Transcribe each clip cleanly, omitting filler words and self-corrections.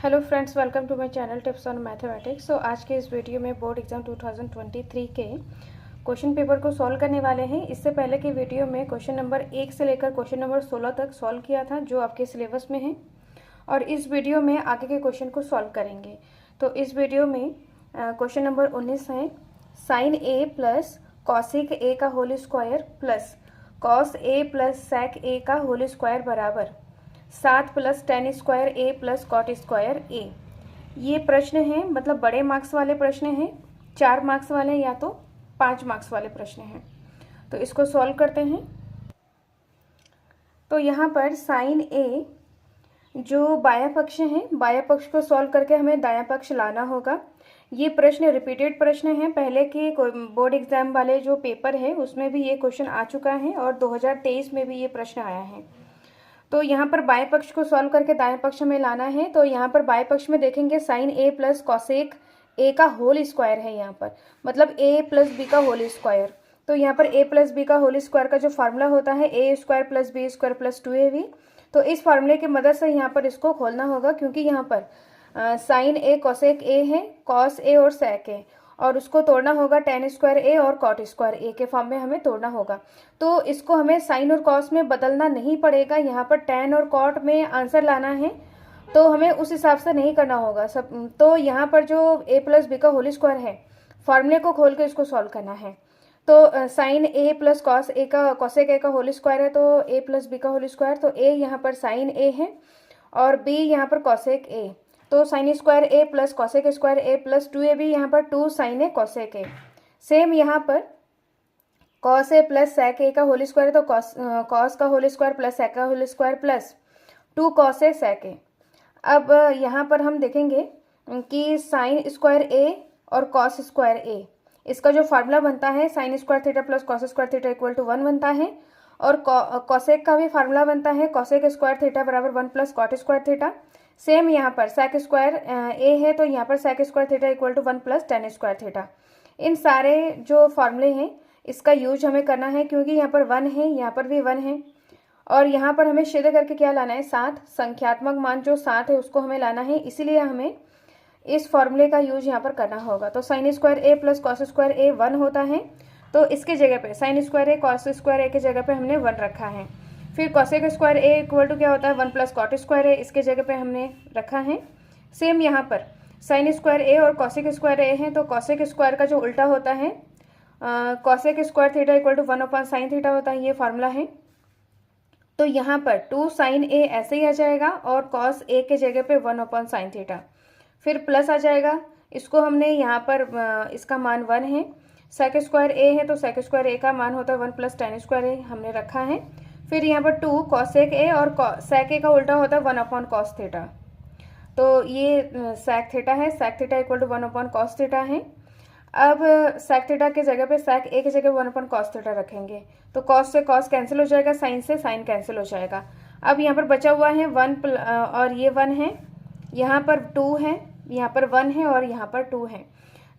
Hello friends, welcome to my channel tips on mathematics. So आज के इस video में बोर्ड एग्जाम 2023 के क्वेश्चन पेपर को सॉल्व करने वाले हैं। इससे पहले के वीडियो में क्वेश्चन नंबर 1 से लेकर क्वेश्चन नंबर 16 तक सॉल्व किया था, जो आपके सिलेबस में है, और इस वीडियो में आगे के क्वेश्चन को सॉल्व करेंगे। तो इस वीडियो में क्वेश्चन नंबर 19 है, साइन ए प्लस कॉसिक ए का whole square plus cos A plus sec ए का होल स्क्वायर बराबर 7 plus tan square A plus cot square ए। ये प्रश्न है, मतलब बड़े मार्क्स वाले प्रश्न हैं, 4 मार्क्स वाले या तो 5 मार्क्स वाले प्रश्न हैं। तो इसको सॉल्व करते हैं। तो यहाँ पर साइन ए जो बायां पक्ष है, बायां पक्ष को सॉल्व करके हमें दायां पक्ष लाना होगा। ये प्रश्न रिपीटेड प्रश्न है, पहले के बोर्ड एग्जाम वाले जो पेपर है उसमें भी ये क्वेश्चन आ चुका है और 2023 में भी ये प्रश्न आया है। तो यहाँ पर बाएं पक्ष को सॉल्व करके दाएं पक्ष में लाना है। तो यहाँ पर बाएं पक्ष में देखेंगे sine A plus cosec A का होल स्क्वायर है, यहाँ पर मतलब ए प्लस बी का होल स्क्वायर। तो यहाँ पर ए प्लस बी का होल स्क्वायर का जो फार्मूला होता है A square plus B square plus 2ab। तो इस फार्मूले की मदद से यहाँ पर इसको खोलना होगा, क्योंकि यहाँ पर साइन ए कॉसेक ए है, कॉस ए और सेक ए, और उसको तोड़ना होगा टेन स्क्वायर ए और कॉट स्क्वायर ए के फॉर्म में हमें तोड़ना होगा। तो इसको हमें साइन और कॉस में बदलना नहीं पड़ेगा, यहाँ पर टेन और कॉट में आंसर लाना है, तो हमें उस हिसाब से नहीं करना होगा सब। तो यहाँ पर जो ए प्लस बी का होल स्क्वायर है, फार्मूले को खोल के इसको सॉल्व करना है। तो sign A plus cos A का कॉसेक ए का होल स्क्वायर है, तो ए प्लस बी का होल स्क्वायर, तो ए यहाँ पर साइन ए है और बी यहाँ पर कॉसेक ए। तो sine square A plus cosec square A plus 2ab, यहाँ पर 2 sine A cosec A. Same यहाँ पर कॉस ए प्लस सेक ए का होल स्क्वायर है, तो कॉस का होल स्क्वायर प्लस सेक का whole square plus 2 cos A सेक ए। अब यहाँ पर हम देखेंगे कि साइन स्क्वायर ए और कॉस स्क्वायर ए, इसका जो फार्मूला बनता है sine square theta plus cos square theta equal to 1 बनता है, और कॉसेक का भी फार्मूला बनता है कॉसेक स्क्वायर थीटा बराबर 1 plus cot square theta. Same यहाँ पर सेक स्क्वायर ए है, तो यहाँ पर sec square theta equal to 1 plus tan square theta. इन सारे जो फार्मूले हैं इसका यूज हमें करना है, क्योंकि यहाँ पर 1 है, यहाँ पर भी 1 है, और यहाँ पर हमें सिद्ध करके क्या लाना है, 7 संख्यात्मक मान जो 7 है उसको हमें लाना है, इसीलिए हमें इस फार्मूले का यूज यहाँ पर करना होगा। तो sine square A plus cos square A 1 होता है, तो इसके जगह पे sine square A cos square A के जगह पे हमने 1 रखा है। फिर cosec square A equal to क्या होता है 1 प्लस कॉट स्क्वायर ए, इसके जगह पे हमने रखा है। सेम यहाँ पर साइन स्क्वायर ए और कॉसेक स्क्वायर ए है, तो कॉसेक स्क्वायर का जो उल्टा होता है cosec square theta equal to 1 upon sine theta होता है, ये फार्मूला है। तो यहाँ पर 2 साइन ए ऐसे ही आ जाएगा और कॉस ए के जगह पे 1 अपॉन साइन थीटा, फिर प्लस आ जाएगा, इसको हमने यहाँ पर इसका मान 1 है। सेक स्क्वायर ए है, तो सेक स्क्वायर ए का मान होता है 1 प्लस टेन स्क्वायर ए, हमने रखा है। फिर यहाँ पर 2 कॉसेक ए और सेक ए का उल्टा होता है 1 अपॉन कॉस थीटा, तो ये सेक थीटा है, sec theta equal to 1 upon cos theta है। अब सेक थीटा के जगह पे सेक ए की जगह 1 अपॉन कॉस थीटा रखेंगे, तो कॉस से कॉस कैंसिल हो जाएगा, साइन से साइन कैंसिल हो जाएगा। अब यहाँ पर बचा हुआ है 1 और ये 1 है, यहाँ पर 2 है, यहाँ पर 1 है और यहाँ पर 2 है।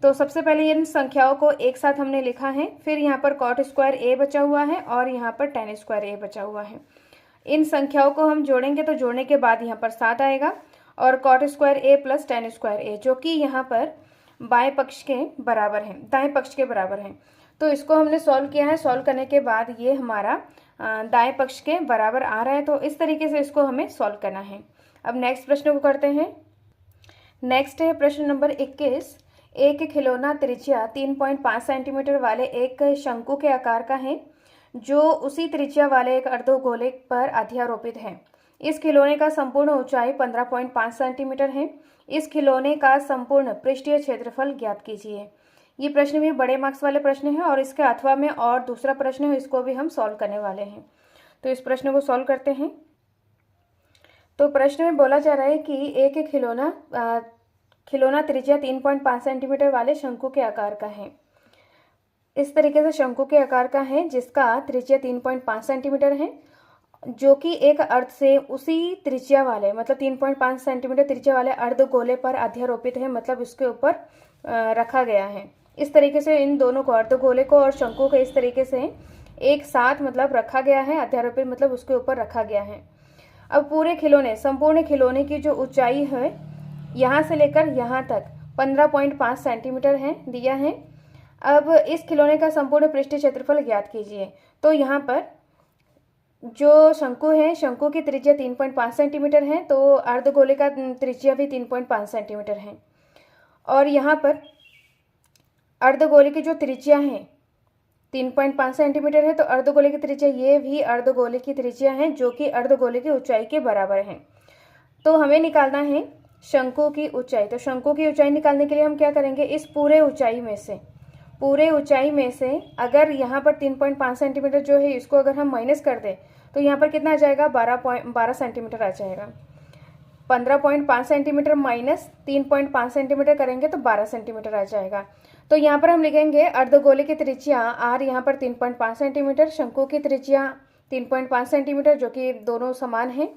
तो सबसे पहले इन संख्याओं को एक साथ हमने लिखा है, फिर यहाँ पर कॉट स्क्वायर ए बचा हुआ है और यहाँ पर टेन स्क्वायर ए बचा हुआ है। इन संख्याओं को हम जोड़ेंगे, तो जोड़ने के बाद यहाँ पर 7 आएगा और cot square A plus tan square ए, जो कि यहाँ पर बाएं पक्ष के बराबर है, दाएं पक्ष के बराबर है। तो इसको हमने सॉल्व किया है, सॉल्व करने के बाद ये हमारा दाएं पक्ष के बराबर आ रहा है। तो इस तरीके से इसको हमें सॉल्व करना है। अब नेक्स्ट प्रश्न को करते हैं। नेक्स्ट है प्रश्न नंबर 21। एक खिलौना त्रिज्या 3.5 सेंटीमीटर वाले एक शंकु के आकार का है, जो उसी त्रिज्या वाले एक अर्धगोले पर अध्यारोपित है। इस खिलौने का संपूर्ण ऊंचाई 15.5 सेंटीमीटर है। इस खिलौने का संपूर्ण पृष्ठीय क्षेत्रफल ज्ञात कीजिए। ये प्रश्न भी बड़े मार्क्स वाले प्रश्न है, और इसके अथवा में और दूसरा प्रश्न है, इसको भी हम सॉल्व करने वाले हैं। तो इस प्रश्न को सॉल्व करते हैं। तो प्रश्न में बोला जा रहा है कि एक खिलौना त्रिज्या 3.5 सेंटीमीटर वाले शंकु के आकार का है। इस तरीके से शंकु के आकार का है, जिसका त्रिज्या 3.5 सेंटीमीटर है, जो कि एक अर्ध से उसी त्रिज्या वाले मतलब 3.5 सेंटीमीटर त्रिज्या वाले अर्धगोले पर अध्यारोपित है, मतलब उसके ऊपर रखा गया है। इस तरीके से इन दोनों को, अर्धगोले को और शंकु को, इस तरीके से एक साथ मतलब रखा गया है, अध्यारोपित मतलब उसके ऊपर रखा गया है। अब पूरे खिलौने, संपूर्ण खिलौने की जो ऊंचाई है यहाँ से लेकर यहाँ तक 15.5 सेंटीमीटर है दिया है। अब इस खिलौने का संपूर्ण पृष्ठीय क्षेत्रफल ज्ञात कीजिए। तो यहाँ पर जो शंकु है, शंकु की त्रिज्या 3.5 सेंटीमीटर है, तो अर्धगोले का त्रिज्या भी 3.5 सेंटीमीटर है। और यहाँ पर अर्धगोले की जो त्रिज्या है 3.5 सेंटीमीटर है, तो अर्धगोले की त्रिज्या ये भी अर्धगोले की त्रिज्या है जो कि अर्धगोले की ऊंचाई के बराबर है। तो हमें निकालना है शंकु की ऊंचाई। तो शंकु की ऊंचाई निकालने के लिए हम क्या करेंगे, इस पूरे ऊंचाई में से अगर यहाँ पर 3.5 सेंटीमीटर जो है इसको अगर हम माइनस कर दें तो यहाँ पर कितना आ जाएगा, 12 सेंटीमीटर आ जाएगा। 15.5 सेंटीमीटर माइनस 3.5 सेंटीमीटर करेंगे तो 12 सेंटीमीटर आ जाएगा। तो यहाँ पर हम लिखेंगे अर्धगोले की त्रिज्या आर यहाँ पर 3.5 सेंटीमीटर, शंकु की त्रिज्या 3.5 सेंटीमीटर जो कि दोनों समान है।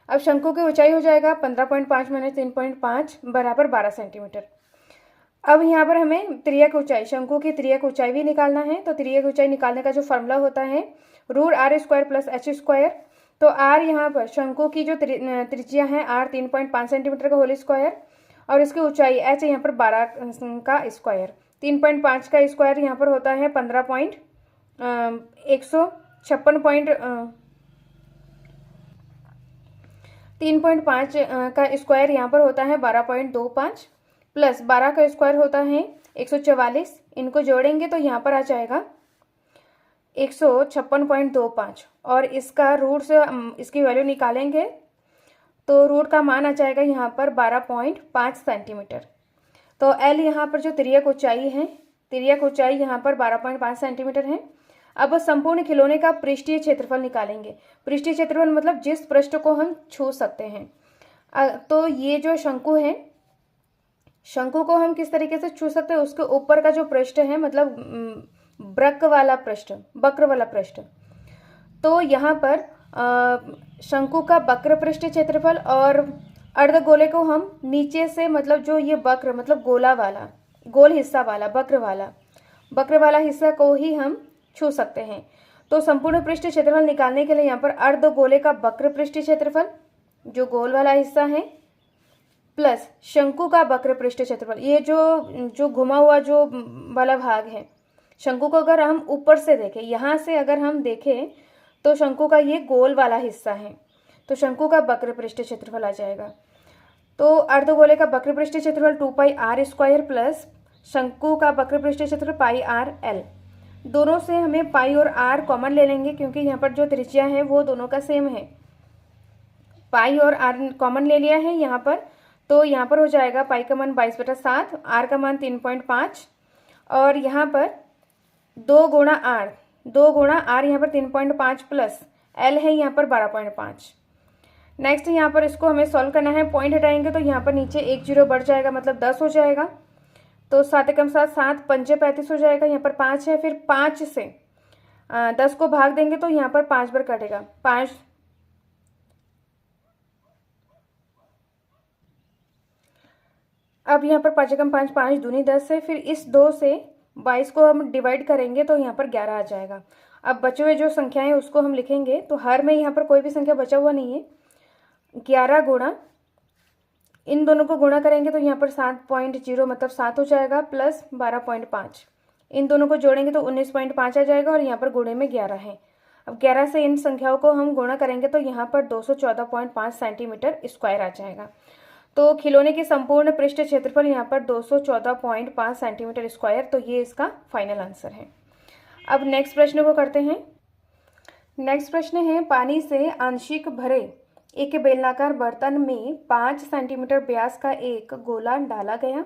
अब शंकु की ऊंचाई हो जाएगा 15.5 माइनस 3.5 बराबर 12 सेंटीमीटर। अब यहाँ पर हमें त्रियक ऊंचाई, शंकु की त्रियक ऊंचाई भी निकालना है। तो त्रियक ऊंचाई निकालने का जो फॉर्मूला होता है √r² प्लस h²। तो r यहाँ पर शंकु की जो त्रिज्या है r 3.5 सेंटीमीटर का होल स्क्वायर और इसकी ऊंचाई h यहाँ पर 12 का स्क्वायर। 3.5 का स्क्वायर यहाँ पर होता है 3.5 का स्क्वायर यहाँ पर होता है 12.25 प्लस 12 का स्क्वायर होता है 144। इनको जोड़ेंगे तो यहाँ पर आ जाएगा 156.25 और इसका रूट से इसकी वैल्यू निकालेंगे तो रूट का मान आ जाएगा यहाँ पर 12.5 सेंटीमीटर। तो एल यहाँ पर जो त्रियक ऊंचाई है, त्रियक ऊंचाई यहाँ पर 12.5 सेंटीमीटर है। अब संपूर्ण खिलौने का पृष्ठीय क्षेत्रफल निकालेंगे। पृष्ठीय क्षेत्रफल मतलब जिस पृष्ठ को हम छू सकते हैं। तो ये जो शंकु है, शंकु को हम किस तरीके से छू सकते हैं, उसके ऊपर का जो पृष्ठ है मतलब वक्र वाला पृष्ठ। तो यहाँ पर शंकु का वक्र पृष्ठ क्षेत्रफल और अर्धगोले को हम नीचे से मतलब जो ये वक्र मतलब गोल हिस्सा वाला वक्र वाला हिस्सा को ही हम छू सकते हैं। तो संपूर्ण पृष्ठ क्षेत्रफल निकालने के लिए यहाँ पर अर्धगोले का वक्र पृष्ठ क्षेत्रफल जो गोल वाला हिस्सा है प्लस शंकु का वक्र पृष्ठ क्षेत्रफल, ये जो घुमा हुआ जो वाला भाग है। शंकु को अगर हम ऊपर से देखें, यहाँ से अगर हम देखें तो शंकु का ये गोल वाला हिस्सा है, तो शंकु का वक्र पृष्ठ क्षेत्रफल आ जाएगा। तो अर्धगोले का वक्र पृष्ठ क्षेत्रफल 2πr² प्लस शंकु का वक्र पृष्ठ क्षेत्रफल πrl। दोनों से हमें पाई और r कॉमन ले लेंगे क्योंकि यहाँ पर जो त्रिज्या है वो दोनों का सेम है। पाई और r कॉमन ले लिया है यहाँ पर, तो यहाँ पर हो जाएगा पाई का मान 22/7, r का मान 3.5 और यहाँ पर 2 गुणा r यहाँ पर 3.5 प्लस l है यहाँ पर 12.5। नेक्स्ट यहाँ पर इसको हमें सॉल्व करना है। पॉइंट हटाएंगे तो यहाँ पर नीचे 1 0 बढ़ जाएगा मतलब 10 हो जाएगा। तो 7 एकम 7, 7 पंजे 35 हो जाएगा। यहाँ पर 5 है, फिर 5 से 10 को भाग देंगे तो यहाँ पर 5 बार कटेगा। 5 अब यहाँ पर 5 एकम 5, 5 दूनी 10 है, फिर इस 2 से 22 को हम डिवाइड करेंगे तो यहाँ पर 11 आ जाएगा। अब बचे हुए जो संख्या है उसको हम लिखेंगे। तो हर में यहाँ पर कोई भी संख्या बचा हुआ नहीं है। 11 गुणा इन दोनों को गुणा करेंगे तो यहाँ पर 7.0 मतलब 7 हो जाएगा प्लस 12.5। इन दोनों को जोड़ेंगे तो 19.5 आ जाएगा और यहाँ पर गुणे में 11 है। अब 11 से इन संख्याओं को हम गुणा करेंगे तो यहाँ पर 214.5 सेंटीमीटर स्क्वायर आ जाएगा। तो खिलौने की संपूर्ण पृष्ठ क्षेत्रफल यहाँ पर 214.5 सेंटीमीटर स्क्वायर। तो ये इसका फाइनल आंसर है। अब नेक्स्ट प्रश्न को करते हैं। नेक्स्ट प्रश्न है, पानी से आंशिक भरे एक बेलनाकार बर्तन में 5 सेंटीमीटर व्यास का एक गोला डाला गया।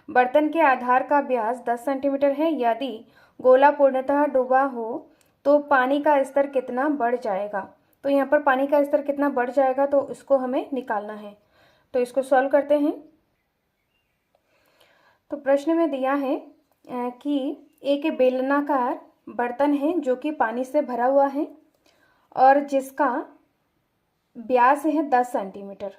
बर्तन के आधार का व्यास 10 सेंटीमीटर है। यदि गोला पूर्णतः डूबा हो तो पानी का स्तर कितना बढ़ जाएगा। तो यहाँ पर पानी का स्तर कितना बढ़ जाएगा तो इसको हमें निकालना है। तो इसको सॉल्व करते हैं। तो प्रश्न में दिया है कि एक बेलनाकार बर्तन है जो कि पानी से भरा हुआ है और जिसका व्यास है 10 सेंटीमीटर।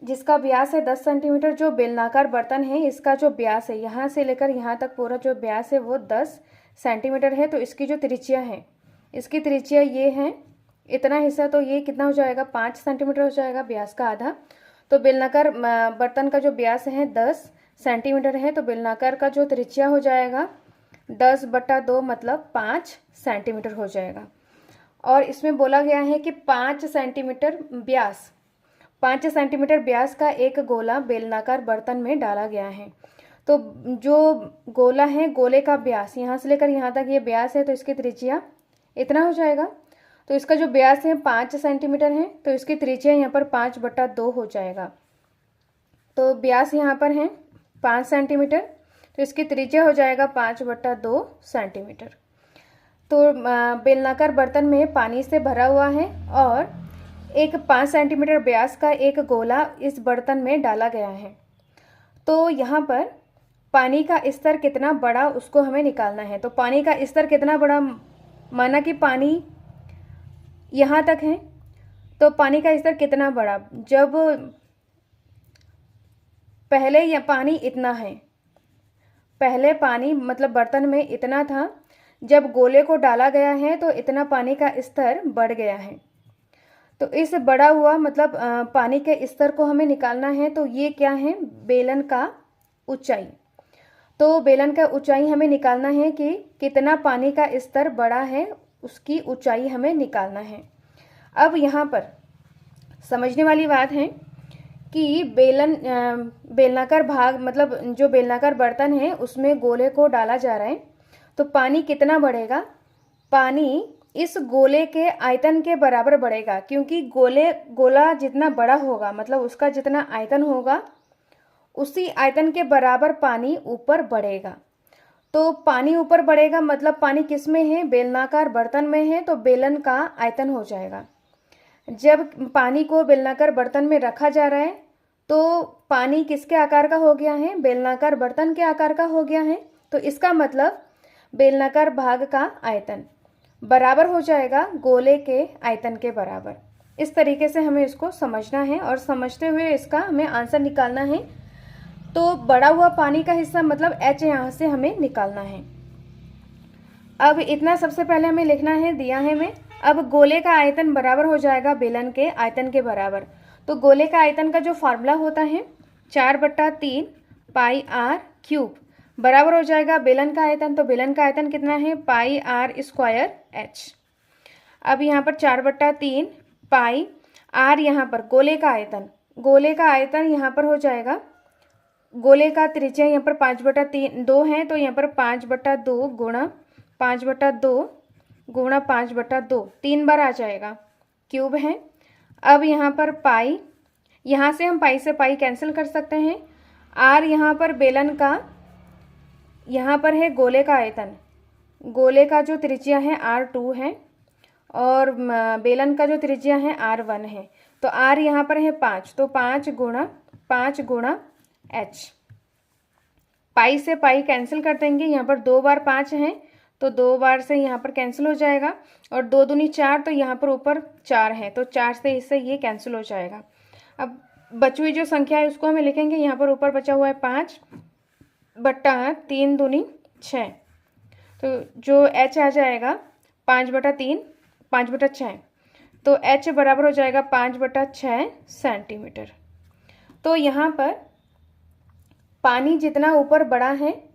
जिसका व्यास है 10 सेंटीमीटर। जो बेलनाकार बर्तन है इसका जो व्यास है यहाँ से लेकर यहाँ तक पूरा जो व्यास है वो 10 सेंटीमीटर है। तो इसकी जो त्रिज्या है, इसकी त्रिज्या ये है इतना हिस्सा, तो ये कितना हो जाएगा 5 सेंटीमीटर हो जाएगा, व्यास का आधा। तो बेलनाकार बर्तन का जो व्यास है 10 सेंटीमीटर है, तो बेलनाकार का जो त्रिज्या हो जाएगा 10/2 मतलब 5 सेंटीमीटर हो जाएगा। और इसमें बोला गया है कि 5 सेंटीमीटर व्यास का एक गोला बेलनाकार बर्तन में डाला गया है। तो जो गोला है, गोले का व्यास यहाँ से लेकर यहाँ तक ये व्यास है, तो इसकी त्रिज्या इतना हो जाएगा। तो इसका जो व्यास है 5 सेंटीमीटर है, तो इसकी त्रिज्या यहाँ पर 5/2 हो जाएगा। तो व्यास यहाँ पर है 5 सेंटीमीटर, तो इसकी त्रिज्या हो जाएगा 5/2 सेंटीमीटर। तो बेलनाकार बर्तन में पानी से भरा हुआ है और एक 5 सेंटीमीटर व्यास का एक गोला इस बर्तन में डाला गया है। तो यहाँ पर पानी का स्तर कितना बड़ा उसको हमें निकालना है। तो पानी का स्तर कितना बड़ा, माना कि पानी यहाँ तक है, तो पानी का स्तर कितना बड़ा, जब पहले यह पानी इतना है, पहले पानी मतलब बर्तन में इतना था, जब गोले को डाला गया है तो इतना पानी का स्तर बढ़ गया है। तो इस बढ़ा हुआ मतलब पानी के स्तर को हमें निकालना है। तो ये क्या है, बेलन का ऊंचाई। तो बेलन का ऊंचाई हमें निकालना है कि कितना पानी का स्तर बढ़ा है, उसकी ऊंचाई हमें निकालना है। अब यहाँ पर समझने वाली बात है कि बेलनाकार भाग मतलब जो बेलनाकार बर्तन है उसमें गोले को डाला जा रहा है, तो पानी कितना बढ़ेगा, पानी इस गोले के आयतन के बराबर बढ़ेगा, क्योंकि गोला जितना बड़ा होगा मतलब उसका जितना आयतन होगा उसी आयतन के बराबर पानी ऊपर बढ़ेगा। तो पानी ऊपर बढ़ेगा मतलब पानी किस में है, बेलनाकार बर्तन में है, तो बेलन का आयतन हो जाएगा। जब पानी को बेलनाकार बर्तन में रखा जा रहा है तो पानी किसके आकार का हो गया है, बेलनाकार बर्तन के आकार का हो गया है। तो इसका मतलब बेलनाकार भाग का आयतन बराबर हो जाएगा गोले के आयतन के बराबर। इस तरीके से हमें इसको समझना है और समझते हुए इसका हमें आंसर निकालना है। तो बढ़ा हुआ पानी का हिस्सा मतलब H यहाँ से हमें निकालना है। अब इतना सबसे पहले हमें लिखना है, दिया है हमें। अब गोले का आयतन बराबर हो जाएगा बेलन के आयतन के बराबर। तो गोले का आयतन का जो फार्मूला होता है 4/3 πr³ बराबर हो जाएगा बेलन का आयतन। तो बेलन का आयतन कितना है, πr²H। अब यहाँ पर 4/3 पाई r, यहाँ पर गोले का आयतन यहाँ पर हो जाएगा, गोले का त्रिज्या यहाँ पर 5/2 है, तो यहाँ पर 5/2 गुणा 5/2 गुणा 5/2 3 बार आ जाएगा, क्यूब है। अब यहाँ पर पाई, यहाँ से हम पाई से पाई कैंसिल कर सकते हैं। r यहाँ पर बेलन का, यहाँ पर है गोले का आयतन, गोले का जो त्रिज्या है r2 है और बेलन का जो त्रिज्या है r1 है। तो r यहाँ पर है 5, तो 5 गुणा h। पाई से पाई कैंसिल कर देंगे, यहाँ पर 2 बार 5 है तो 2 बार से यहाँ पर कैंसिल हो जाएगा, और 2 दूनी 4, तो यहाँ पर ऊपर 4 है तो 4 से इससे ये कैंसिल हो जाएगा। अब बची हुई जो संख्या है उसको हमें लिखेंगे, यहाँ पर ऊपर बचा हुआ है 5/3 दूनी 6, तो जो h आ जाएगा 5/6, तो h बराबर हो जाएगा 5/6 सेंटीमीटर। तो यहाँ पर पानी जितना ऊपर बढ़ा है,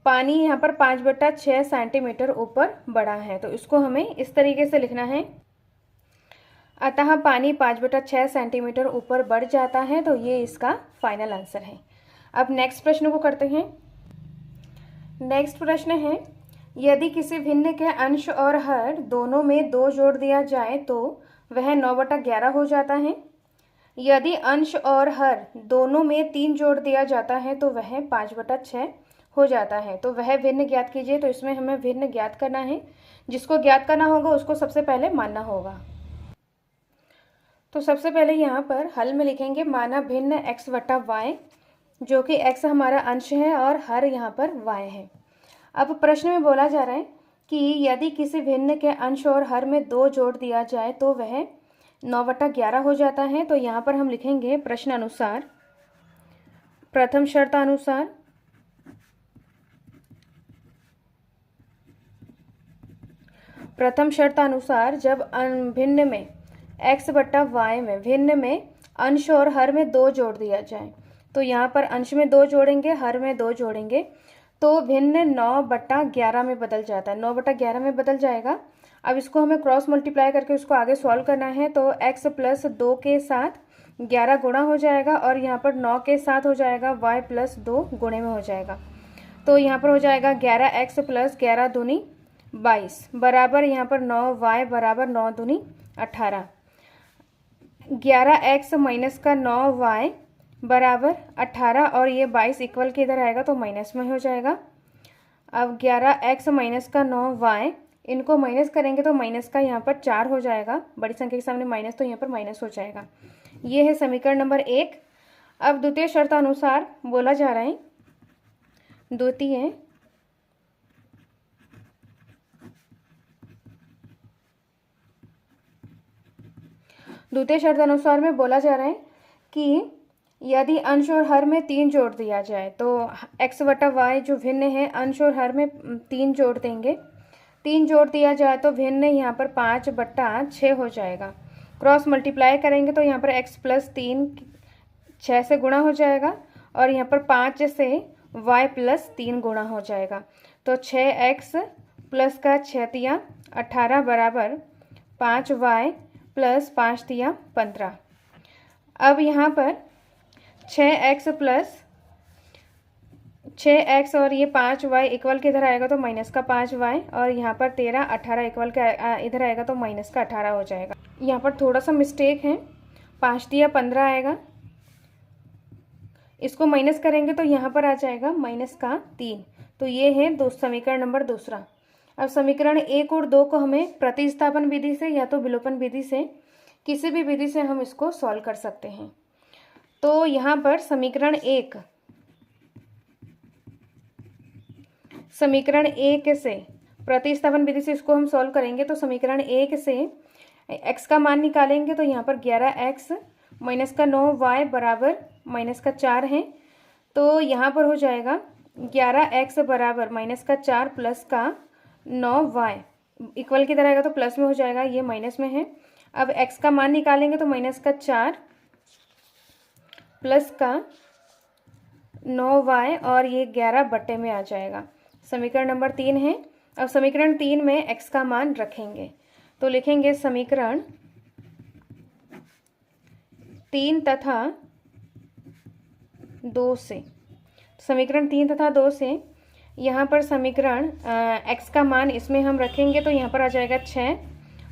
पानी यहाँ पर 5/6 सेंटीमीटर ऊपर बढ़ा है, तो इसको हमें इस तरीके से लिखना है। अतः पानी 5/6 सेंटीमीटर ऊपर बढ़ जाता है, तो ये इसका फाइनल आंसर है। अब नेक्स्ट प्रश्न को करते हैं। नेक्स्ट प्रश्न है, यदि किसी भिन्न के अंश और हर दोनों में 2 जोड़ दिया जाए तो वह 9/11 हो जाता है। यदि अंश और हर दोनों में 3 जोड़ दिया जाता है तो वह 5/6 हो जाता है। तो वह भिन्न ज्ञात कीजिए। तो इसमें हमें भिन्न ज्ञात करना है, जिसको ज्ञात करना होगा उसको सबसे पहले मानना होगा। तो सबसे पहले यहाँ पर हल में लिखेंगे माना भिन्न x/y, जो कि x हमारा अंश है और हर यहाँ पर y है। अब प्रश्न में बोला जा रहा है कि यदि किसी भिन्न के अंश और हर में 2 जोड़ दिया जाए तो वह 9/11 हो जाता है। तो यहाँ पर हम लिखेंगे प्रश्न अनुसार, प्रथम शर्तानुसार जब भिन्न में x/y में भिन्न में अंश और हर में 2 जोड़ दिया जाए। तो यहाँ पर अंश में 2 जोड़ेंगे, हर में 2 जोड़ेंगे, तो भिन्न 9/11 में बदल जाता है, 9/11 में बदल जाएगा। अब इसको हमें क्रॉस मल्टीप्लाई करके उसको आगे सॉल्व करना है। तो x + 2 के साथ 11 गुणा हो जाएगा और यहाँ पर 9 के साथ हो जाएगा y + 2 गुणे में हो जाएगा। तो यहाँ पर हो जाएगा 11x + 11 दूनी 22 बराबर यहाँ पर 9y बराबर 9 दूनी 18। 11x माइनस का 9y बराबर 18 और ये 22 इक्वल के इधर आएगा तो माइनस में हो जाएगा। अब 11x माइनस का 9y, इनको माइनस करेंगे तो माइनस का यहाँ पर 4 हो जाएगा, बड़ी संख्या के सामने माइनस तो यहाँ पर माइनस हो जाएगा। ये है समीकरण नंबर 1। अब द्वितीय शर्त अनुसार बोला जा रहा है, द्वितीय शर्त अनुसार में बोला जा रहा है कि यदि अंश और हर में 3 जोड़ दिया जाए तो x/y जो भिन्न है अंश और हर में 3 जोड़ देंगे, 3 जोड़ दिया जाए तो भिन्न यहाँ पर 5/6 हो जाएगा। क्रॉस मल्टीप्लाई करेंगे तो यहाँ पर x + 3 6 से गुणा हो जाएगा और यहाँ पर 5 से y + 3 गुणा हो जाएगा। तो 6x + का 6 × 18 बराबर 5y + 5 × 15। अब यहाँ पर 6x और ये 5y इक्वल के इधर आएगा तो माइनस का 5y और यहाँ पर 13 18 इक्वल के इधर आएगा तो माइनस का 18 हो जाएगा। यहाँ पर थोड़ा सा मिस्टेक है, 5 × 15 आएगा, इसको माइनस करेंगे तो यहाँ पर आ जाएगा माइनस का 3। तो ये है समीकरण नंबर 2। अब समीकरण 1 और 2 को हमें प्रतिस्थापन विधि से या तो विलोपन विधि से, किसी भी विधि से हम इसको सॉल्व कर सकते हैं। तो यहाँ पर समीकरण 1 से प्रतिस्थापन विधि से इसको हम सॉल्व करेंगे। तो समीकरण 1 से x का मान निकालेंगे तो यहाँ पर 11x माइनस का 9y बराबर माइनस का 4 है। तो यहाँ पर हो जाएगा 11x बराबर माइनस का 4 प्लस का 9y इक्वल की तरह आएगा तो प्लस में हो जाएगा, ये माइनस में है। अब x का मान निकालेंगे तो माइनस का 4 प्लस का 9y और ये 11 में आ जाएगा। समीकरण नंबर 3 है। अब समीकरण 3 में x का मान रखेंगे तो लिखेंगे समीकरण 3 तथा 2 से, समीकरण 3 तथा 2 से यहाँ पर समीकरण x का मान इसमें हम रखेंगे तो यहाँ पर आ जाएगा 6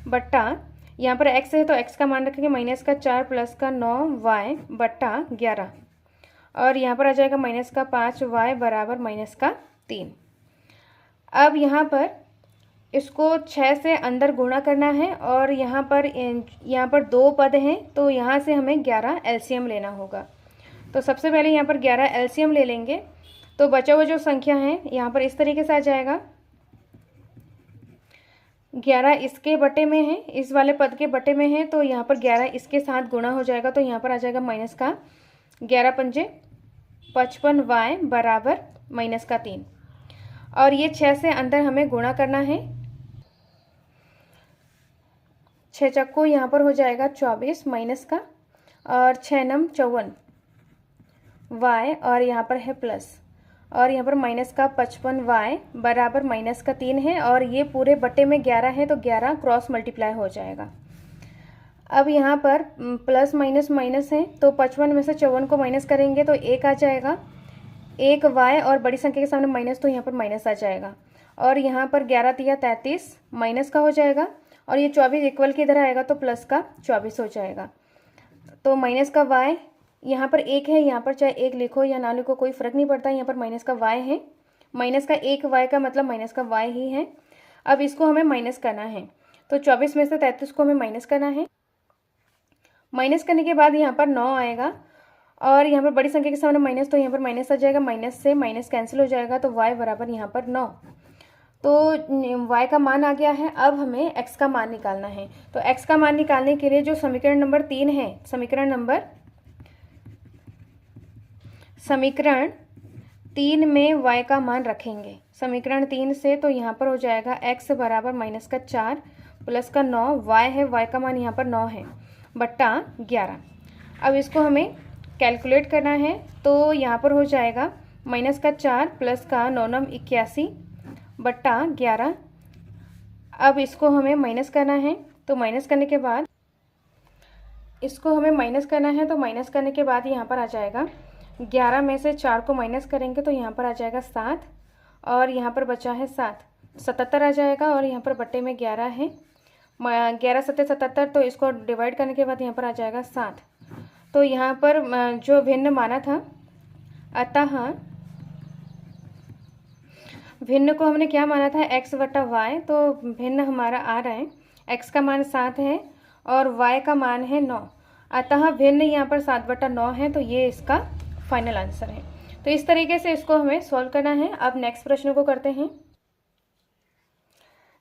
बट्टा, यहाँ पर x है तो x का मान रखेंगे माइनस का 4 प्लस का 9y बट्टा 11 और यहाँ पर आ जाएगा माइनस का 5y बराबर माइनस का 3। अब यहाँ पर इसको 6 से अंदर गुणा करना है और यहाँ पर 2 पद हैं तो यहाँ से हमें 11 एलसीएम लेना होगा। तो सबसे पहले यहाँ पर 11 एलसीएम ले लेंगे तो बचा हुआ जो संख्या है यहाँ पर इस तरीके से आ जाएगा। 11 इसके बटे में है, इस वाले पद के बटे में है तो यहाँ पर 11 इसके साथ गुणा हो जाएगा तो यहाँ पर आ जाएगा माइनस का 11 पंजे 55y बराबर माइनस का 3 और ये 6 से अंदर हमें गुणा करना है। 6 चक्को यहाँ पर हो जाएगा 24 माइनस का और 6 नम 54 y और यहाँ पर है प्लस और यहाँ पर माइनस का 55y बराबर माइनस का 3 है और ये पूरे बटे में 11 है तो 11 क्रॉस मल्टीप्लाई हो जाएगा। अब यहाँ पर प्लस माइनस माइनस है तो 55 में से 54 को माइनस करेंगे तो 1 आ जाएगा, 1 y और बड़ी संख्या के सामने माइनस तो यहाँ पर माइनस आ जाएगा और यहाँ पर 11 × 33 माइनस का हो जाएगा और ये 24 इक्वल के इधर आएगा तो प्लस का 24 हो जाएगा। तो माइनस का y यहाँ पर 1 है, यहाँ पर चाहे 1 लिखो या ना लिखो कोई फ़र्क नहीं पड़ता, यहाँ पर माइनस का y है, माइनस का 1 y का मतलब माइनस का y ही है। अब इसको हमें माइनस करना है तो 24 में से 33 को हमें माइनस करना है। माइनस करने के बाद यहाँ पर 9 आएगा और यहाँ पर बड़ी संख्या के सामने माइनस तो यहाँ पर माइनस आ जाएगा, माइनस से माइनस कैंसिल हो जाएगा तो y बराबर यहाँ पर 9। तो y का मान आ गया है। अब हमें x का मान निकालना है। तो x का मान निकालने के लिए जो समीकरण नंबर 3 है, समीकरण 3 में y का मान रखेंगे। समीकरण 3 से तो यहाँ पर हो जाएगा x बराबर माइनस का 4 प्लस का 9, y है, y का मान यहाँ पर 9 है बट्टा 11। अब इसको हमें कैलकुलेट करना है, तो यहाँ पर हो जाएगा -4 प्लस का 9×9 81/11। अब इसको हमें माइनस करना है, तो माइनस करने के बाद यहाँ पर आ जाएगा 11 में से 4 को माइनस करेंगे तो यहाँ पर आ जाएगा 7, और यहाँ पर बचा है 7, 77 आ जाएगा, और यहाँ पर बट्टे में 11 है, 11 7 77, तो इसको डिवाइड करने के बाद यहाँ पर आ जाएगा 7। तो यहाँ पर जो भिन्न माना था, अतः भिन्न को हमने क्या माना था, x/y, तो भिन्न हमारा आ रहा है, x का मान 7 है और y का मान है 9, अतः भिन्न यहाँ पर 7/9 है, तो ये इसका फाइनल आंसर है। तो इस तरीके से इसको हमें सॉल्व करना है। अब नेक्स्ट प्रश्न को करते हैं।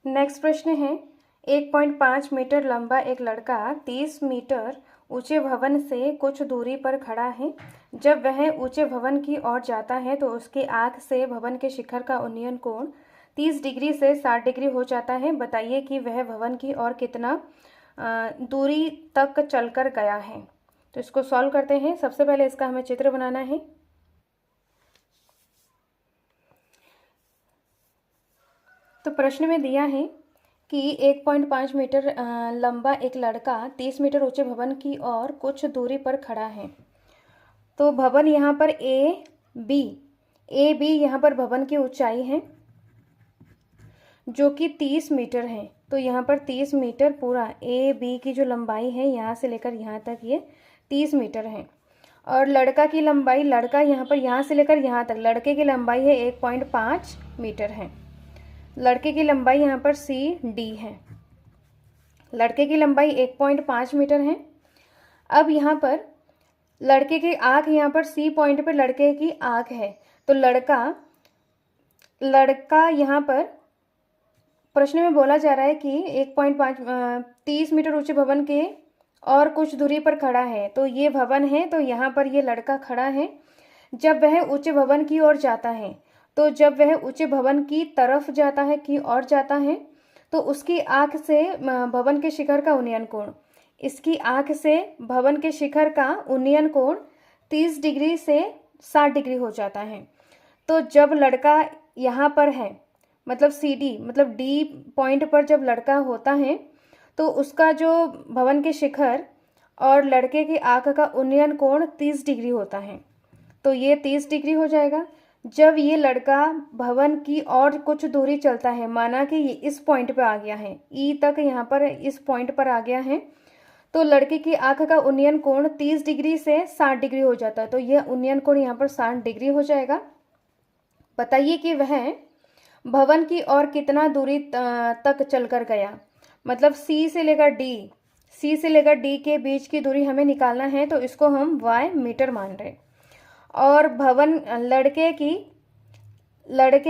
नेक्स्ट प्रश्न है, 1.5 मीटर लंबा एक लड़का 30 मीटर ऊंचे भवन से कुछ दूरी पर खड़ा है। जब वह ऊंचे भवन की ओर जाता है तो उसकी आंख से भवन के शिखर का उन्नयन कोण 30 डिग्री से 60 डिग्री हो जाता है। बताइए कि वह भवन की ओर कितना दूरी तक चलकर गया है। तो इसको सॉल्व करते हैं। सबसे पहले इसका हमें चित्र बनाना है। तो प्रश्न में दिया है कि 1.5 मीटर लंबा एक लड़का 30 मीटर ऊंचे भवन की ओर कुछ दूरी पर खड़ा है। तो भवन यहाँ पर ए बी यहाँ पर भवन की ऊंचाई है जो कि 30 मीटर है। तो यहाँ पर 30 मीटर पूरा ए बी की जो लंबाई है यहाँ से लेकर यहाँ तक ये 30 मीटर है। और लड़का की लंबाई, लड़का यहाँ पर यहाँ से लेकर यहाँ तक लड़के की लंबाई है 1.5 मीटर है। लड़के की लंबाई यहाँ पर CD है। लड़के की लंबाई 1.5 मीटर है। अब यहाँ पर लड़के की आँख, यहाँ पर C पॉइंट पर लड़के की आँख है। तो लड़का यहाँ पर प्रश्न में बोला जा रहा है कि 30 मीटर ऊंचे भवन के और कुछ दूरी पर खड़ा है। तो ये भवन है, तो यहाँ पर ये लड़का खड़ा है। जब वह ऊंचे भवन की ओर जाता है, तो जब वह ऊंचे भवन की तरफ जाता है, की ओर जाता है, तो उसकी आंख से भवन के शिखर का उन्नयन कोण, इसकी आंख से भवन के शिखर का उन्नयन कोण 30 डिग्री से 60 डिग्री हो जाता है। तो जब लड़का यहाँ पर है, मतलब CD, मतलब D पॉइंट पर जब लड़का होता है, तो उसका जो भवन के शिखर और लड़के की आंख का उन्नयन कोण 30 डिग्री होता है। तो ये 30 डिग्री हो जाएगा। जब ये लड़का भवन की और कुछ दूरी चलता है, माना कि ये इस पॉइंट पे आ गया है, E तक यहाँ पर इस पॉइंट पर आ गया है, तो लड़के की आंख का उन्नयन कोण 30 डिग्री से 60 डिग्री हो जाता है। तो यह उन्नयन कोण यहाँ पर 60 डिग्री हो जाएगा। बताइए कि वह भवन की ओर कितना दूरी तक चलकर गया। मतलब C से लेकर D के बीच की दूरी हमें निकालना है, तो इसको हम y मीटर मान रहे हैं। और भवन लड़के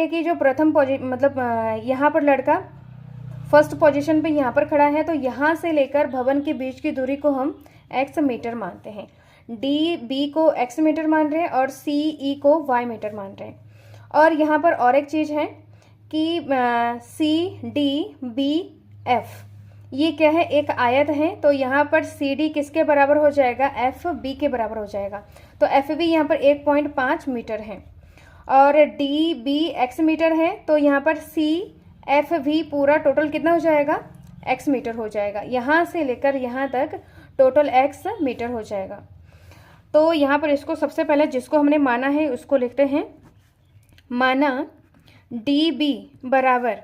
की जो प्रथम मतलब यहाँ पर लड़का फर्स्ट पोजीशन पे यहाँ पर खड़ा है, तो यहाँ से लेकर भवन के बीच की दूरी को हम x मीटर मानते हैं। B को x मीटर मान रहे हैं और CE को y मीटर मान रहे हैं। और यहाँ पर और एक चीज़ है कि CDBF ये क्या है, एक आयत है। तो यहाँ पर CD किसके बराबर हो जाएगा, FB के बराबर हो जाएगा। तो FB यहाँ पर 1.5 मीटर है और DB x मीटर है। तो यहाँ पर CFV पूरा टोटल कितना हो जाएगा, x मीटर हो जाएगा। यहाँ से लेकर यहाँ तक टोटल x मीटर हो जाएगा। तो यहाँ पर इसको सबसे पहले जिसको हमने माना है उसको लिखते हैं। माना DB बराबर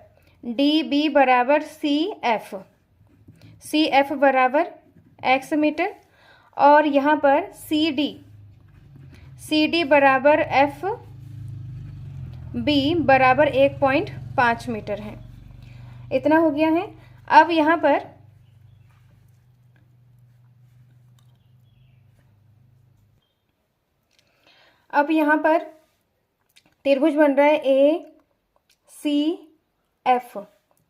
CF बराबर x मीटर, और यहाँ पर CD बराबर FB बराबर 1.5 मीटर है। इतना हो गया है। अब यहाँ पर त्रिभुज बन रहा है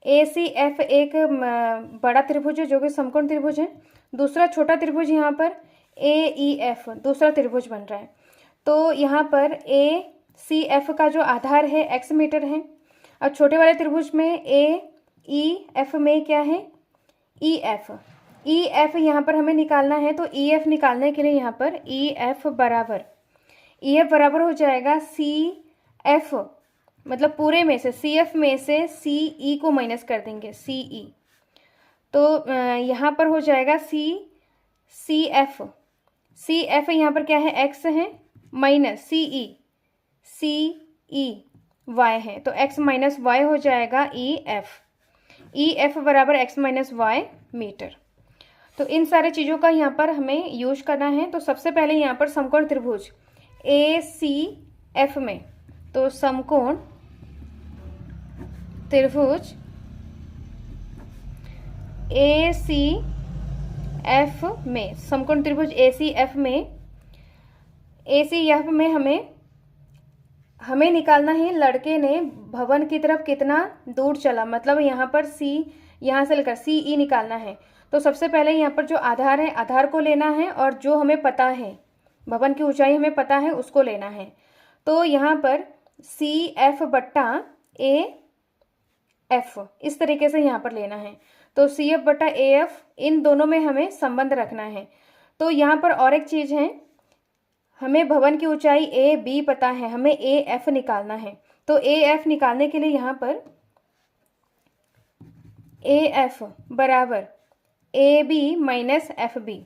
ACF एक बड़ा त्रिभुज है जो कि समकोण त्रिभुज है। दूसरा छोटा त्रिभुज यहाँ पर AEF दूसरा त्रिभुज बन रहा है। तो यहाँ पर ACF का जो आधार है x मीटर है और छोटे वाले त्रिभुज में AEF में क्या है, EF। ई एफ यहाँ पर हमें निकालना है, तो ई एफ निकालने के लिए यहाँ पर ई एफ बराबर हो जाएगा सी एफ, मतलब पूरे में से सी एफ में से सी ई को माइनस कर देंगे, सी ई, तो यहाँ पर हो जाएगा सी एफ यहाँ पर क्या है, एक्स है, माइनस सी ई वाई है, तो एक्स माइनस वाई हो जाएगा ई एफ बराबर एक्स माइनस वाई मीटर। तो इन सारे चीज़ों का यहाँ पर हमें यूज करना है। तो सबसे पहले यहाँ पर समकोण त्रिभुज ए सी एफ में, तो समकोण त्रिभुज ए सी एफ में, समकोण त्रिभुज ए सी एफ में हमें निकालना है लड़के ने भवन की तरफ कितना दूर चला, मतलब यहाँ पर यहाँ से लेकर सी ई निकालना है। तो सबसे पहले यहाँ पर जो आधार है, आधार को लेना है, और जो हमें पता है भवन की ऊंचाई हमें पता है उसको लेना है। तो यहाँ पर सी एफ बट्टा ए एफ इस तरीके से यहाँ पर लेना है। तो सी एफ बट्टा ए एफ, इन दोनों में हमें संबंध रखना है। तो यहाँ पर और एक चीज़ है, हमें भवन की ऊंचाई ए बी पता है, हमें ए एफ निकालना है। तो ए एफ निकालने के लिए यहाँ पर ए एफ बराबर A B minus F B,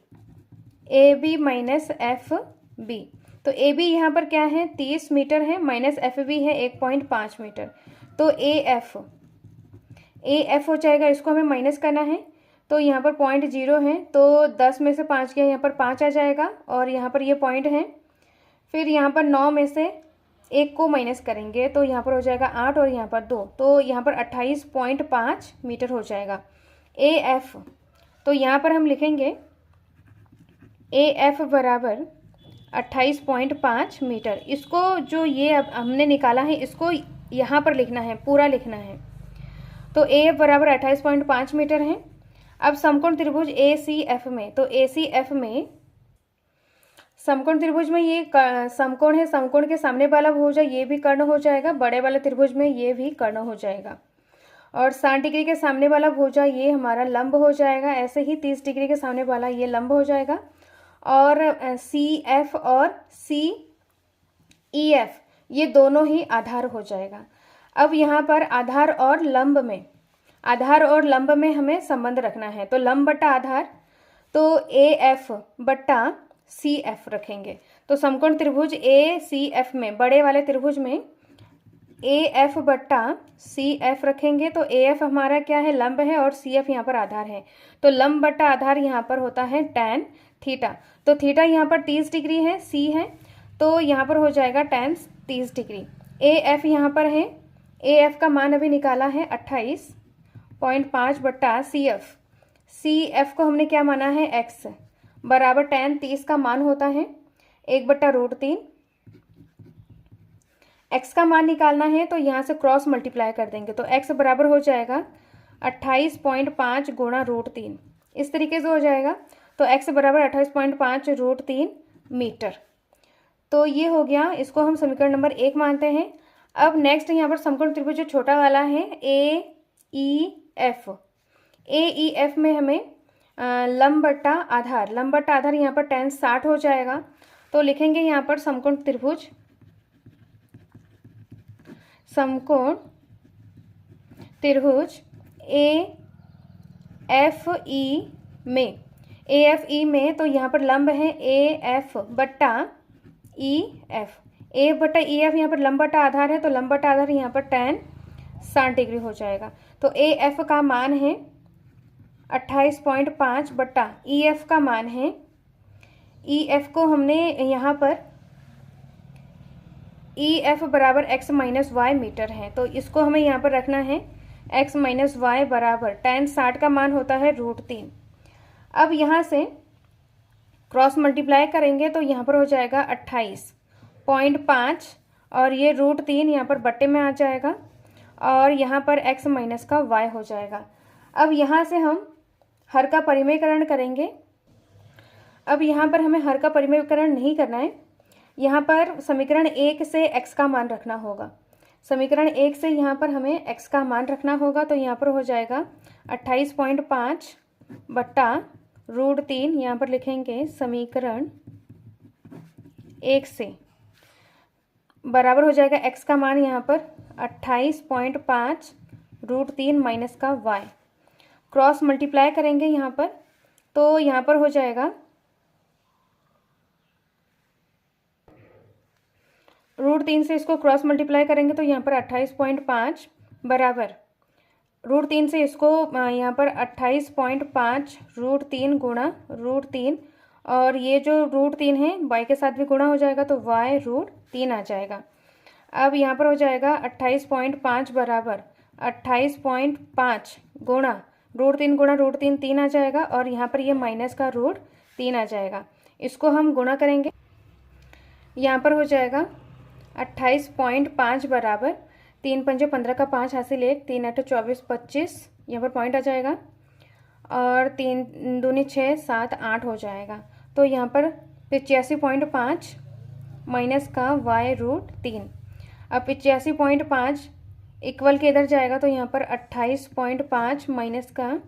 तो ए बी यहाँ पर क्या है 30 मीटर है, माइनस एफ बी है 1.5 मीटर। तो ए एफ हो जाएगा, इसको हमें माइनस करना है। तो यहाँ पर 0.0 है, तो 10 में से 5 गया, यहाँ पर 5 आ जाएगा, और यहाँ पर ये पॉइंट है। फिर यहाँ पर 9 में से 1 को माइनस करेंगे, तो यहाँ पर हो जाएगा 8 और यहाँ पर 2, तो यहाँ पर 28.5 मीटर हो जाएगा ए एफ। तो यहाँ पर हम लिखेंगे ए एफ बराबर 28.5 मीटर। इसको जो ये अब हमने निकाला है इसको यहाँ पर लिखना है, पूरा लिखना है। तो ए एफ बराबर 28.5 मीटर है। अब समकोण त्रिभुज ए सी एफ में, तो ए सी एफ में समकोण त्रिभुज में ये समकोण है, समकोण के सामने वाला भुजा ये भी कर्ण हो जाएगा, बड़े वाले त्रिभुज में ये भी कर्ण हो जाएगा, और 60 डिग्री के सामने वाला भुजा ये हमारा लंब हो जाएगा। ऐसे ही 30 डिग्री के सामने वाला ये लंब हो जाएगा, और सी एफ और सी ई एफ ये दोनों ही आधार हो जाएगा। अब यहाँ पर आधार और लंब में हमें संबंध रखना है। तो लंब बट्टा आधार, तो ए एफ बट्टा सी एफ रखेंगे। तो समकोण त्रिभुज ए सी एफ में, बड़े वाले त्रिभुज में ए एफ बट्टा सी एफ रखेंगे। तो ए एफ हमारा क्या है, लंब है, और सी एफ यहाँ पर आधार है। तो लंब बट्टा आधार यहाँ पर होता है tan थीटा। तो थीटा यहाँ पर 30 डिग्री है, सी है, तो यहाँ पर हो जाएगा tan 30 डिग्री। ए एफ यहाँ पर है, ए एफ का मान अभी निकाला है 28.5 बट्टा सी एफ को हमने क्या माना है, x बराबर tan 30 का मान होता है 1/√3। x का मान निकालना है, तो यहाँ से क्रॉस मल्टीप्लाई कर देंगे, तो x बराबर हो जाएगा 28.5 गुणा √3, इस तरीके से हो जाएगा। तो x बराबर 28.5 √3 मीटर। तो ये हो गया, इसको हम समीकरण नंबर 1 मानते हैं। अब नेक्स्ट यहाँ पर समकोण त्रिभुज जो छोटा वाला है ए ई एफ में हमें लंब बट्टा आधार यहाँ पर tan 60 हो जाएगा। तो लिखेंगे यहाँ पर समकोण त्रिभुज ए एफ ई में, तो यहाँ पर लंब है ए एफ बट्टा ई एफ। ए बट्टा ई एफ यहाँ पर लंब बट्टा आधार है, तो लंब बट्टा आधार यहाँ पर tan 60 डिग्री हो जाएगा। तो ए एफ का मान है 28.5 बट्टा ई एफ का मान है, ई एफ को हमने यहाँ पर ई एफ बराबर x माइनस वाई मीटर है, तो इसको हमें यहाँ पर रखना है x माइनस वाई बराबर tan 60 का मान होता है √3। अब यहाँ से क्रॉस मल्टीप्लाई करेंगे, तो यहाँ पर हो जाएगा 28.5 और ये √3 यहाँ पर बट्टे में आ जाएगा, और यहाँ पर x माइनस का y हो जाएगा। अब यहाँ से हम हर का परिमेयकरण करेंगे। अब यहाँ पर हमें हर का परिमेयकरण नहीं करना है, यहाँ पर समीकरण 1 से x का मान रखना होगा। समीकरण 1 से यहाँ पर हमें x का मान रखना होगा, तो यहाँ पर हो जाएगा 28.5 बट्टा √3 यहाँ पर लिखेंगे समीकरण 1 से बराबर हो जाएगा x का मान यहाँ पर 28.5 √3 माइनस का y। क्रॉस मल्टीप्लाई करेंगे यहाँ पर, तो यहाँ पर हो जाएगा √3 से इसको क्रॉस मल्टीप्लाई करेंगे तो यहाँ पर 28.5 बराबर √3 से इसको यहाँ पर 28.5 √3 गुणा √3, और ये जो √3 है y के साथ भी गुणा हो जाएगा तो y √3 आ जाएगा। अब यहाँ पर हो जाएगा 28.5 बराबर 28.5 गुणा √3 3 आ जाएगा, और यहाँ पर ये माइनस का √3 आ जाएगा। इसको हम गुणा करेंगे, यहाँ पर हो जाएगा 28.5 बराबर 3 पंजे 15 का 5 हासिल 1, 3 8 24 25, यहाँ पर पॉइंट आ जाएगा, और 3 दूनी 6 7 8 हो जाएगा। तो यहाँ पर 85.5 माइनस का y √3। अब 85.5 इक्वल के इधर जाएगा तो यहाँ पर 28.5 माइनस का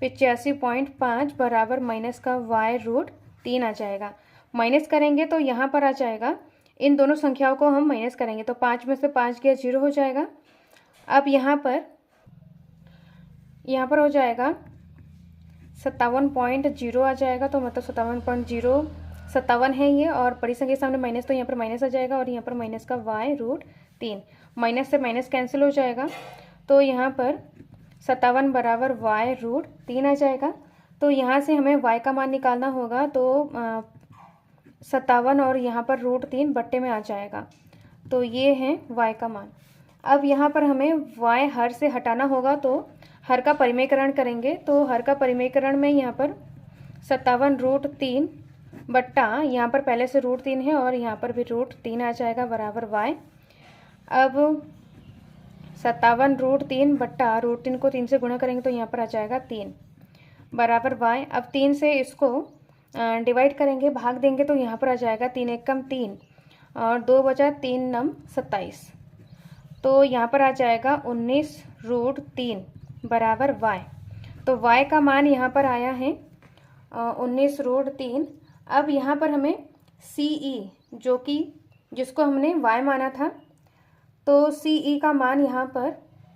85.5 बराबर माइनस का y √3 आ जाएगा। माइनस करेंगे तो यहाँ पर आ जाएगा, इन दोनों संख्याओं को हम माइनस करेंगे तो 5 में से 5 गया 0 हो जाएगा। अब यहाँ पर हो जाएगा 57.0 आ जाएगा, तो मतलब 57 है ये, और बड़ी संख्या के सामने माइनस तो यहाँ पर माइनस आ जाएगा, और यहाँ पर माइनस का y √3, माइनस से माइनस कैंसिल हो जाएगा, तो यहाँ पर 57 बराबर y √3 आ जाएगा। तो यहाँ से हमें y का मान निकालना होगा, तो 57 और यहाँ पर √3 बट्टे में आ जाएगा, तो ये है y का मान। अब यहाँ पर हमें y हर से हटाना होगा, तो हर का परिमेयकरण करेंगे, तो हर का परिमेयकरण में यहाँ पर 57 √3 बट्टा यहाँ पर पहले से √3 है और यहाँ पर भी √3 आ जाएगा बराबर y। अब 57 √3 बट्टा √3 को 3 से गुणा करेंगे तो यहाँ पर आ जाएगा 3 बराबर y। अब 3 से इसको डिवाइड करेंगे, भाग देंगे, तो यहाँ पर आ जाएगा 3 एकम 3 और 2 बचा 3 नम 27, तो यहाँ पर आ जाएगा 19 √3 बराबर y। तो y का मान यहाँ पर आया है 19 √3। अब यहाँ पर हमें CE जो कि जिसको हमने y माना था, तो CE का मान यहाँ पर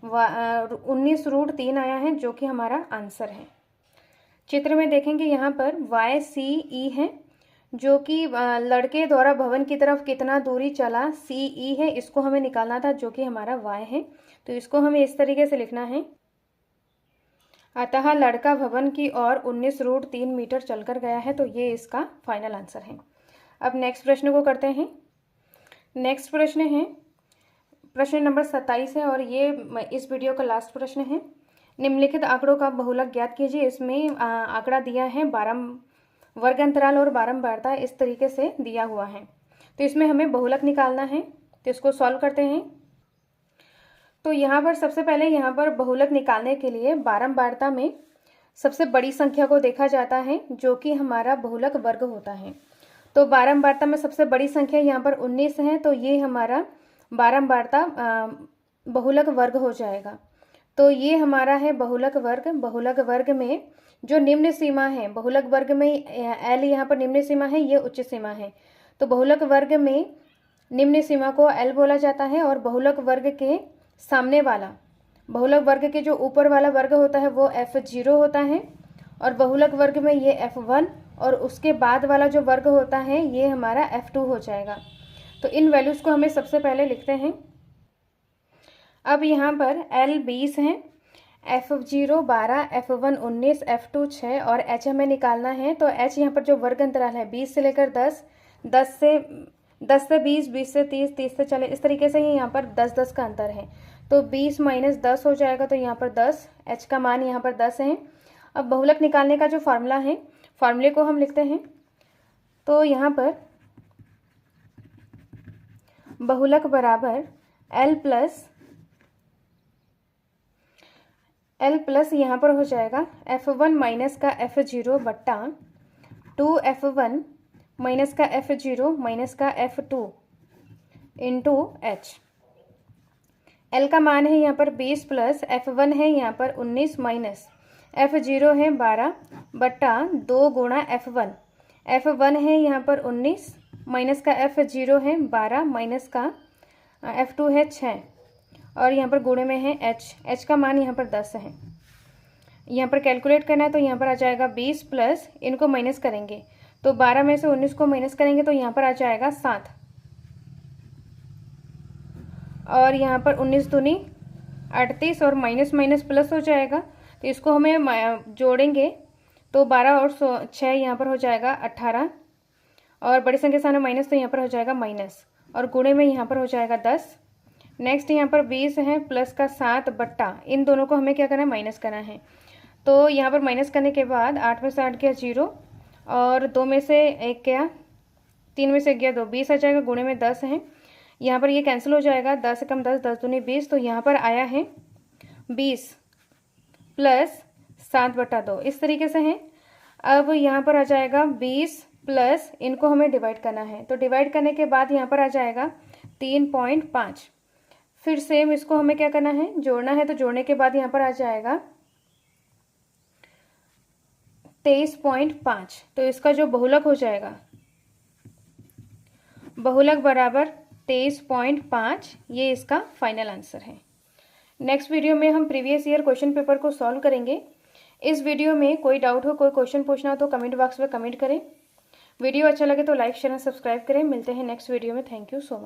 19 √3 आया है, जो कि हमारा आंसर है। चित्र में देखेंगे यहाँ पर YCE है, जो कि लड़के द्वारा भवन की तरफ कितना दूरी चला CE है, इसको हमें निकालना था, जो कि हमारा y है। तो इसको हमें इस तरीके से लिखना है, अतः लड़का भवन की ओर 19 √3 मीटर चलकर गया है, तो ये इसका फाइनल आंसर है। अब नेक्स्ट प्रश्न को करते हैं। नेक्स्ट प्रश्न है प्रश्न नंबर 27 है, और ये इस वीडियो का लास्ट प्रश्न है। निम्नलिखित आंकड़ों का बहुलक ज्ञात कीजिए। इसमें आंकड़ा दिया है 12 वर्ग अंतराल और बारंबारता इस तरीके से दिया हुआ है, तो इसमें हमें बहुलक निकालना है, तो इसको सॉल्व करते हैं। तो यहाँ पर सबसे पहले यहाँ पर बहुलक निकालने के लिए बारंबारता में सबसे बड़ी संख्या को देखा जाता है, जो कि हमारा बहुलक वर्ग होता है। तो बारंबारता में सबसे बड़ी संख्या यहाँ पर 19 है, तो ये हमारा बारंबारता बहुलक वर्ग हो जाएगा। तो ये हमारा है बहुलक वर्ग। बहुलक वर्ग में जो निम्न सीमा है, बहुलक वर्ग में L यहाँ पर निम्न सीमा है, ये उच्च सीमा है, तो बहुलक वर्ग में निम्न सीमा को L बोला जाता है, और बहुलक वर्ग के सामने वाला, बहुलक वर्ग के जो ऊपर वाला वर्ग होता है वो F0 होता है, और बहुलक वर्ग में ये F1, और उसके बाद वाला जो वर्ग होता है ये हमारा F2 हो जाएगा। तो इन वैल्यूज़ को हमें सबसे पहले लिखते हैं। अब यहाँ पर L 20 है, F0 12, F1 19, F2 6 और H हमें निकालना है। तो H यहाँ पर जो वर्ग अंतराल है 20 से लेकर 10, 10 से 20, 20 से 30, 30 से 40, इस तरीके से ही यहाँ पर 10 का अंतर है। तो 20 माइनस 10 हो जाएगा, तो यहाँ पर 10, H का मान यहाँ पर 10 है। अब बहुलक निकालने का जो फार्मूला है, फार्मूले को हम लिखते हैं। तो यहाँ पर बहुलक बराबर L प्लस यहाँ पर हो जाएगा F1 माइनस का F0 बट्टा 2F1 माइनस का F0 माइनस का F2 इंटू H। L का मान है यहाँ पर 20 प्लस F1 है यहाँ पर 19 माइनस F0 है 12 बट्टा 2 गुणा F1। F1 है यहाँ पर 19 माइनस का F0 है 12 माइनस का F2 है 6 और यहाँ पर गुणे में है h का मान यहाँ पर 10 है। यहाँ पर कैलकुलेट करना है तो यहाँ पर आ जाएगा 20 प्लस इनको माइनस करेंगे तो 12 में से 19 को माइनस करेंगे तो यहाँ पर आ जाएगा 7 और यहाँ पर 19 दूनी 38 और माइनस माइनस प्लस हो जाएगा तो इसको हमें जोड़ेंगे तो 12 और 6 यहाँ पर हो जाएगा 18 और बड़ी संख्या सामने माइनस तो यहाँ पर हो जाएगा माइनस और गुणे में यहाँ पर हो जाएगा 10। नेक्स्ट यहाँ पर 20 है प्लस का 7 बट्टा इन दोनों को हमें क्या करना है माइनस करना है। तो यहाँ पर माइनस करने के बाद 8 में से 8 गया 0 और 2 में से 1 गया 3 में से गया 2 20 आ जाएगा गुणे में 10 है। यहाँ पर ये कैंसिल हो जाएगा 10 से कम 10 10 दूनी 20 तो यहाँ पर आया है 20 प्लस 7 बट्टा 2 इस तरीके से है। अब यहाँ पर आ जाएगा 20 प्लस इनको हमें डिवाइड करना है तो डिवाइड करने के बाद यहाँ पर आ जाएगा 3.5। फिर सेम इसको हमें क्या करना है जोड़ना है तो जोड़ने के बाद यहाँ पर आ जाएगा 23.5 तो इसका जो बहुलक हो जाएगा बहुलक बराबर 23.5 ये इसका फाइनल आंसर है। नेक्स्ट वीडियो में हम प्रीवियस ईयर क्वेश्चन पेपर को सॉल्व करेंगे। इस वीडियो में कोई डाउट हो कोई क्वेश्चन पूछना हो तो कमेंट बॉक्स में कमेंट करें। वीडियो अच्छा लगे तो लाइक शेयर और सब्सक्राइब करें। मिलते हैं नेक्स्ट वीडियो में। Thank you so much.